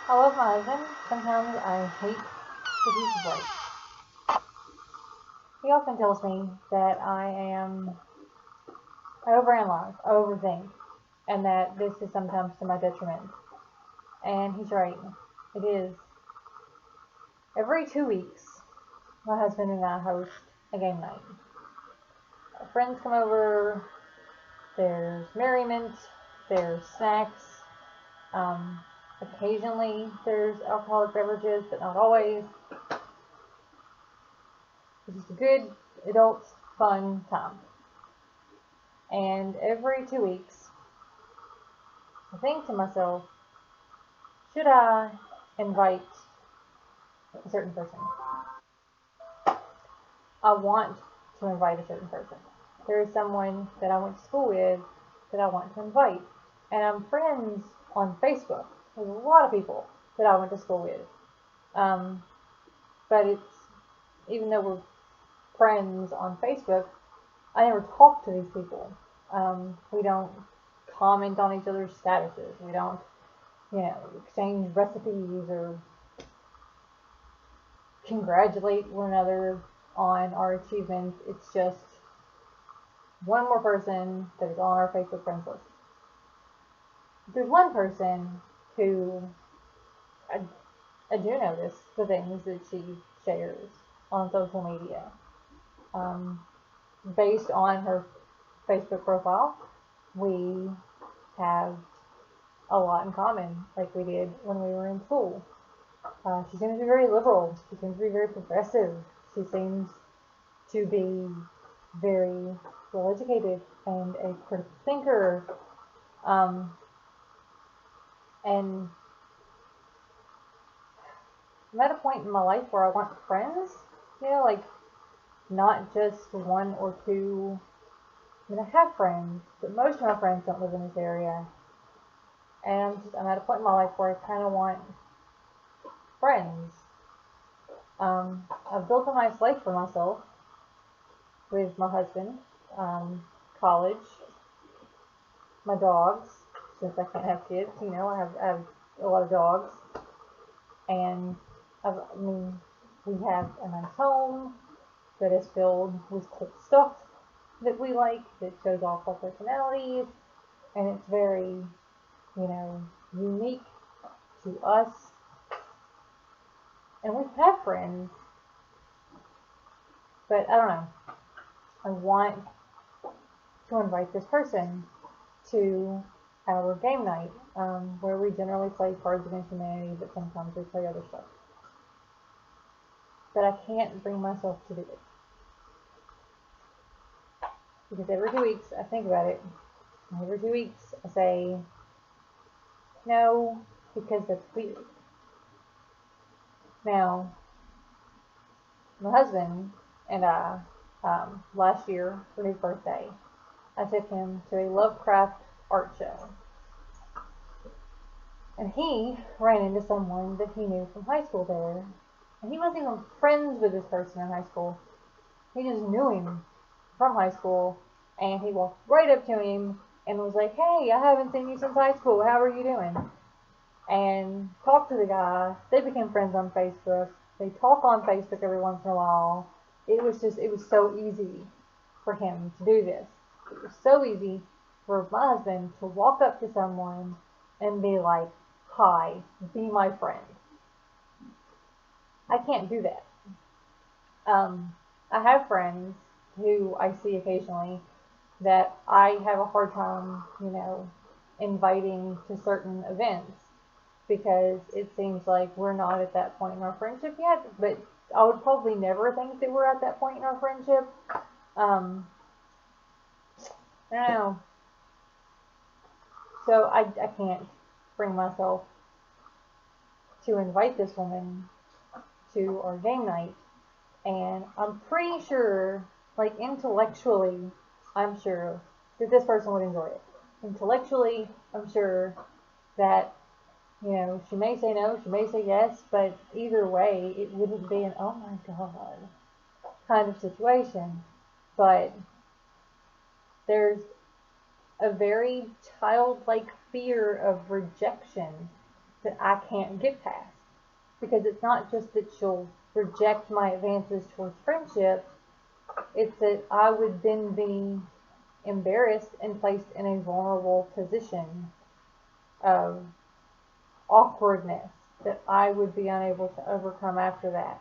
I love my husband. Sometimes I hate that he's right. He often tells me that I overanalyze, I overthink, and that this is sometimes to my detriment. And he's right. It is. Every 2 weeks, my husband and I host a game night. Our friends come over, there's merriment, there's snacks, um, occasionally there's alcoholic beverages, but not always. It's just a good adult fun time. And every 2 weeks, I think to myself, should I invite a certain person? I want to invite a certain person. There is someone that I went to school with that I want to invite. And I'm friends on Facebook with a lot of people that I went to school with. Um, but even though we're friends on Facebook, I never talk to these people. We don't comment on each other's statuses. We don't, exchange recipes or congratulate one another on our achievements. It's just one more person that is on our Facebook friends list. There's one person who I, I do notice the things that she shares on social media. Um, Based on her Facebook profile, we have a lot in common, like we did when we were in school. She seems to be very liberal. She seems to be very progressive. She seems to be very well educated and a critical thinker. Um, and I'm at a point in my life where I want friends, like not just one or two. I mean, I have friends, but most of my friends don't live in this area. And I'm at a point in my life where I kind of want friends. I've built a nice life for myself with my husband, college, my dogs, since I can't have kids, I have a lot of dogs, and I mean, we have a nice home that is filled with cool stuff that we like, that shows off our personalities, and it's very, unique to us. And we have friends, but I don't know. I want to invite this person to our game night, where we generally play Cards Against Humanity, but sometimes we play other stuff. But I can't bring myself to do it. Because every 2 weeks I think about it. And every 2 weeks I say no, because that's weird. Now, my husband and I, last year for his birthday, I took him to a Lovecraft art show. And he ran into someone that he knew from high school there. And he wasn't even friends with this person in high school. He just knew him from high school. And he walked right up to him and was like, "Hey, I haven't seen you since high school. How are you doing?" And talked to the guy. They became friends on Facebook. They talk on Facebook every once in a while. It was so easy for him to do this. It was so easy for my husband to walk up to someone and be like, "Hi, be my friend." I can't do that. Um, I have friends who I see occasionally that I have a hard time, inviting to certain events because it seems like we're not at that point in our friendship yet. But I would probably never think that we're at that point in our friendship. Um, I don't know. So I can't bring myself to invite this woman to our game night. And I'm pretty sure, like intellectually, I'm sure that this person would enjoy it. Intellectually, I'm sure that, she may say no, she may say yes, but either way, it wouldn't be an "oh my god" kind of situation. But there's a very childlike fear of rejection that I can't get past. Because it's not just that she'll reject my advances towards friendship, it's that I would then be embarrassed and placed in a vulnerable position of awkwardness that I would be unable to overcome after that.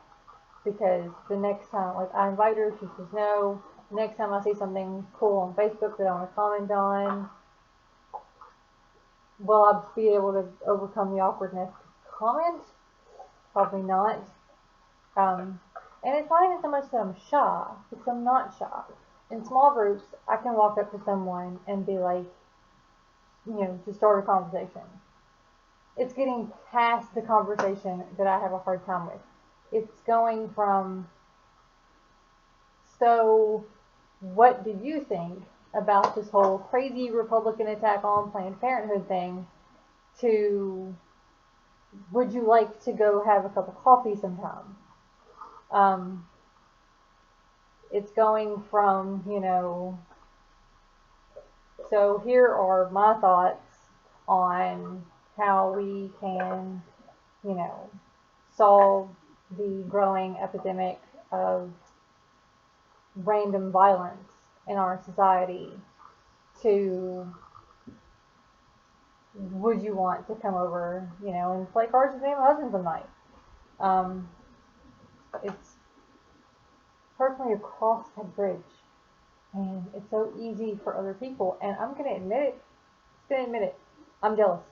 Because the next time, like, I invite her, she says no. Next time I see something cool on Facebook that I want to comment on, will I be able to overcome the awkwardness to comment? Probably not. And it's not even so much that I'm shy, because I'm not shy. In small groups, I can walk up to someone and be like, to start a conversation. It's getting past the conversation that I have a hard time with. It's going from, so what do you think about this whole crazy Republican attack on Planned Parenthood thing, to, would you like to go have a cup of coffee sometime? It's going from, so here are my thoughts on how we can, solve the growing epidemic of random violence in our society, to, would you want to come over, and play cards with me and my husband some night? It's personally across that bridge, and it's so easy for other people, and I'm going to admit it, I'm jealous.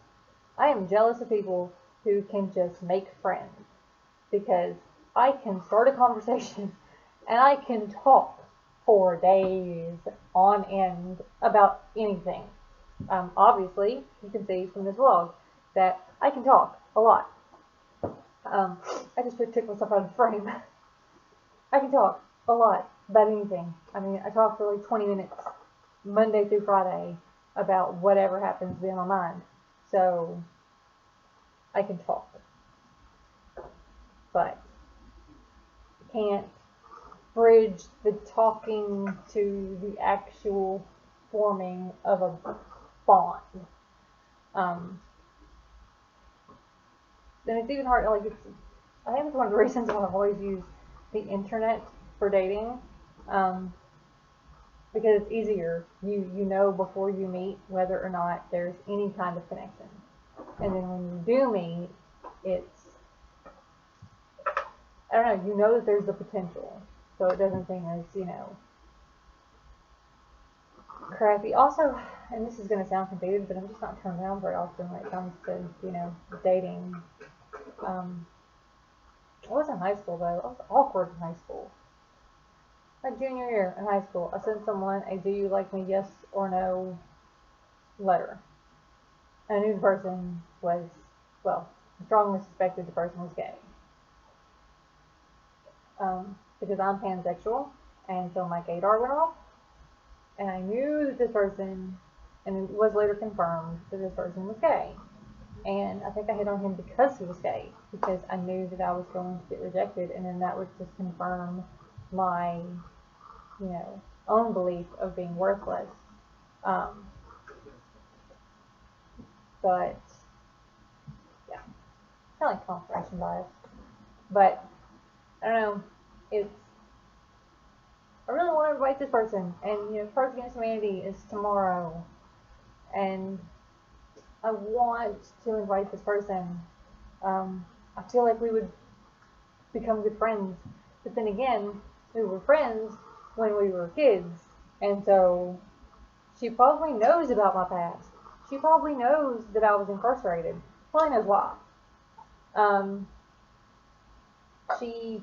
I am jealous of people who can just make friends, because I can start a conversation and I can talk for days on end about anything. Obviously, you can see from this vlog that I can talk a lot. I just took myself out of the frame. I can talk a lot about anything. I mean, I talk for like 20 minutes Monday through Friday about whatever happens to be on my mind. So, I can talk. But can't bridge the talking to the actual forming of a bond. Then it's even hard, I think it's one of the reasons why I've always used the internet for dating, because it's easier. You know before you meet whether or not there's any kind of connection. And then when you do meet, it's, I don't know, you know that there's the potential. So it doesn't seem as, crappy. Also, and this is going to sound conceited, but I'm just not turned down very often when it comes to, dating. I was in high school, though. I was awkward in high school. My junior year in high school, I sent someone a "Do you like me, yes or no" letter. And I knew the person was, well, strongly suspected the person was gay. Because I'm pansexual, and so my gaydar went off, and I knew that this person, and it was later confirmed that this person was gay. And I think I hit on him because he was gay, because I knew that I was going to get rejected, and then that would just confirm my, own belief of being worthless. But, yeah, kind of like confirmation bias. But, I don't know, I really want to invite this person, and, Cards Against Humanity is tomorrow, and I want to invite this person. I feel like we would become good friends, but then again, we were friends when we were kids, and so she probably knows about my past. She probably knows that I was incarcerated. Probably knows why. She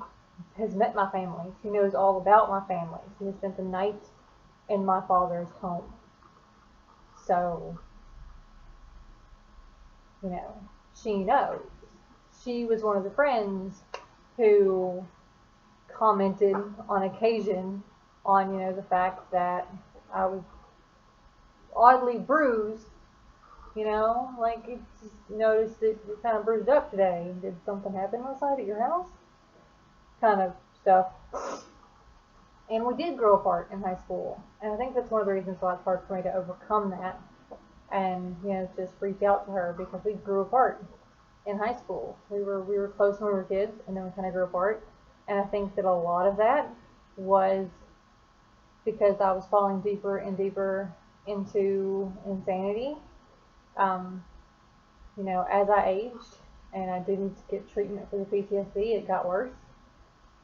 has met my family. She knows all about my family. She has spent the night in my father's home. So, she knows. She was one of the friends who commented on occasion on, the fact that I was oddly bruised, it just noticed that you're kind of bruised up today. Did something happen outside at your house? Kind of stuff. And we did grow apart in high school, and I think that's one of the reasons why it's hard for me to overcome that, and, just reach out to her, because we grew apart. in high school. We were close when we were kids, and then we kind of grew apart. And I think that a lot of that was because I was falling deeper and deeper into insanity. Um, as I aged and I didn't get treatment for the PTSD, it got worse.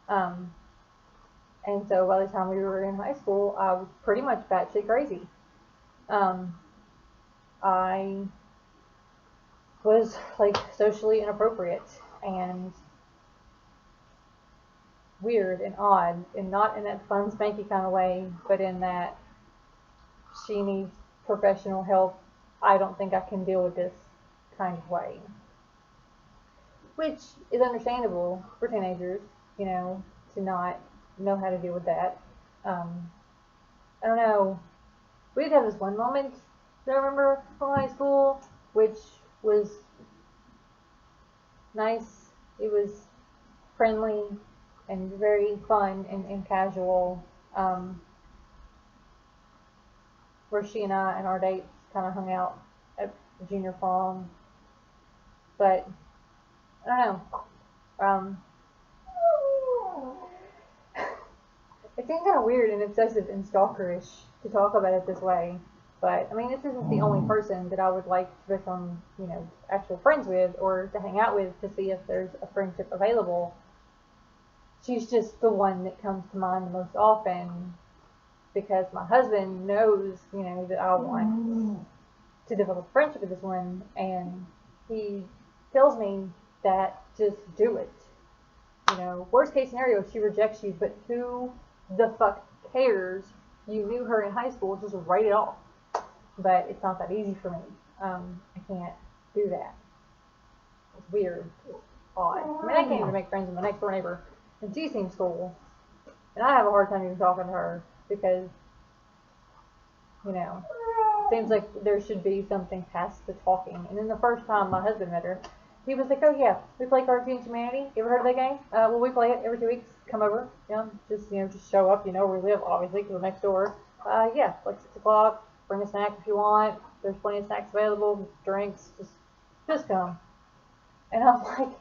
Um, and so by the time we were in high school, I was pretty much batshit crazy. Um, I was like socially inappropriate and weird and odd, and not in that fun spanky kind of way, but in that she needs professional help. I don't think I can deal with this kind of way, which is understandable for teenagers, to not know how to deal with that. Um, I don't know. We did have this one moment that I remember from high school, which was nice. It was friendly and very fun and casual, where she and I and our dates kind of hung out at junior prom. But I don't know. It seems kind of weird and obsessive and stalkerish to talk about it this way. But I mean, this isn't the only person that I would like to become, actual friends with or to hang out with to see if there's a friendship available. She's just the one that comes to mind the most often because my husband knows, that I want to develop a friendship with this one, and he tells me that just do it. Worst case scenario, she rejects you, but who the fuck cares? You knew her in high school, just write it off. But it's not that easy for me. I can't do that. It's weird. It's odd. I mean, I can't even make friends with my next door neighbor, and she seems cool. And I have a hard time even talking to her because, seems like there should be something past the talking. And then the first time my husband met her, he was like, "Oh yeah, we play Cartoons Humanity. You ever heard of that game? Well, we play it every 2 weeks. Come over, just show up. Where we live, obviously, because we're next door. Yeah, like 6 o'clock. Bring a snack if you want. There's plenty of snacks available. Drinks. Just come." And I'm like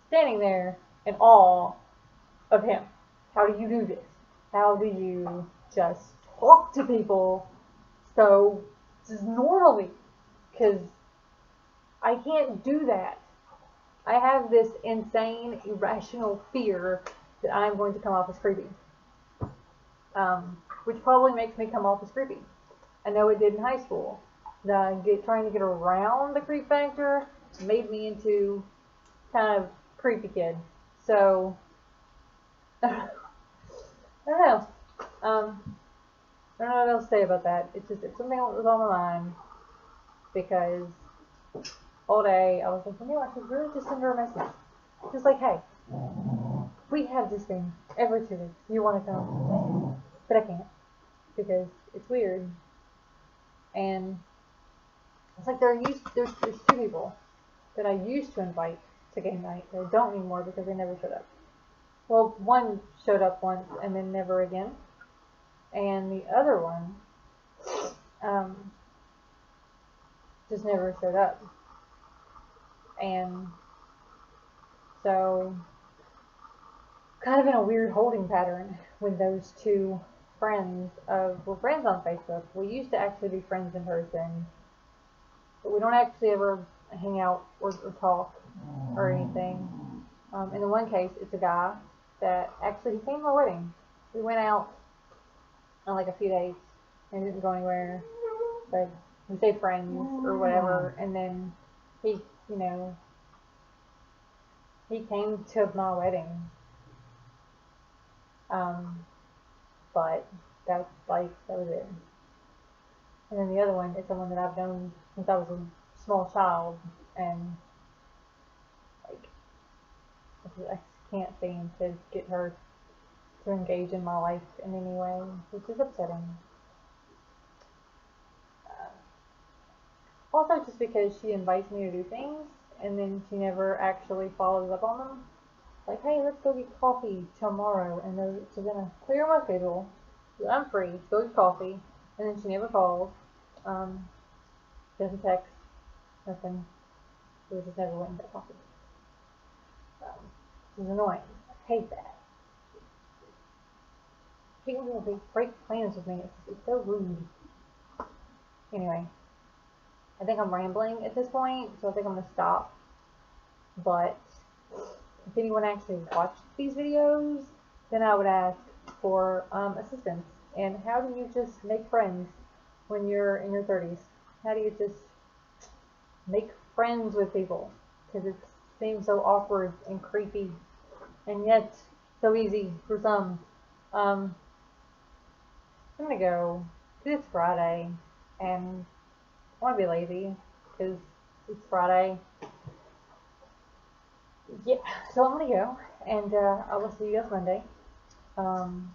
standing there in awe of him. How do you do this? How do you just talk to people so just normally? Because I can't do that. I have this insane, irrational fear that I'm going to come off as creepy. Which probably makes me come off as creepy. I know it did in high school. Trying to get around the creep factor made me into kind of creepy kid. So, I don't know. I don't know what else to say about that. It's something that was on my mind because all day I was like, I should really just send her a message. Just like, hey, we have this thing every 2 weeks. You want to come? But I can't because it's weird. And it's like there's 2 people that I used to invite to game night that I don't anymore because they never showed up. Well, one showed up once and then never again. And the other one just never showed up. And so, kind of in a weird holding pattern with those 2 friends. We're friends on Facebook. We used to actually be friends in person, but we don't actually ever hang out or talk or anything. In the one case, it's a guy that actually he came to my wedding. We went out on like a few dates and didn't go anywhere, but we stayed friends or whatever. And then he came to my wedding. But that was it. And then the other one is someone that I've known since I was a small child, and like I just can't seem to get her to engage in my life in any way, which is upsetting. Also, just because she invites me to do things and then she never actually follows up on them. Like, hey, let's go get coffee tomorrow, and she's gonna clear my schedule. So I'm free. Go get coffee, and then she never calls. Doesn't text, nothing. We just never went and got coffee. This is annoying. I hate that. I hate when people break plans with me. It's so rude. Anyway, I think I'm rambling at this point, so I think I'm going to stop. But if anyone actually watched these videos, then I would ask for assistance. And how do you just make friends when you're in your 30s? How do you just make friends with people? Because it seems so awkward and creepy, and yet so easy for some. I'm gonna go, because it's Friday, and I want to be lazy, because it's Friday. Yeah, so I'm gonna go, and I will see you guys Monday. Um,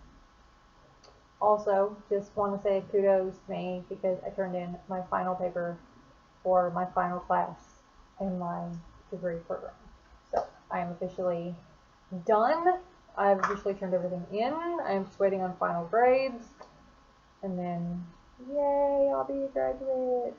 Also, just want to say kudos to me because I turned in my final paper for my final class in my degree program. So I am officially done. I've officially turned everything in. I'm just waiting on final grades. And then, yay, I'll be a graduate.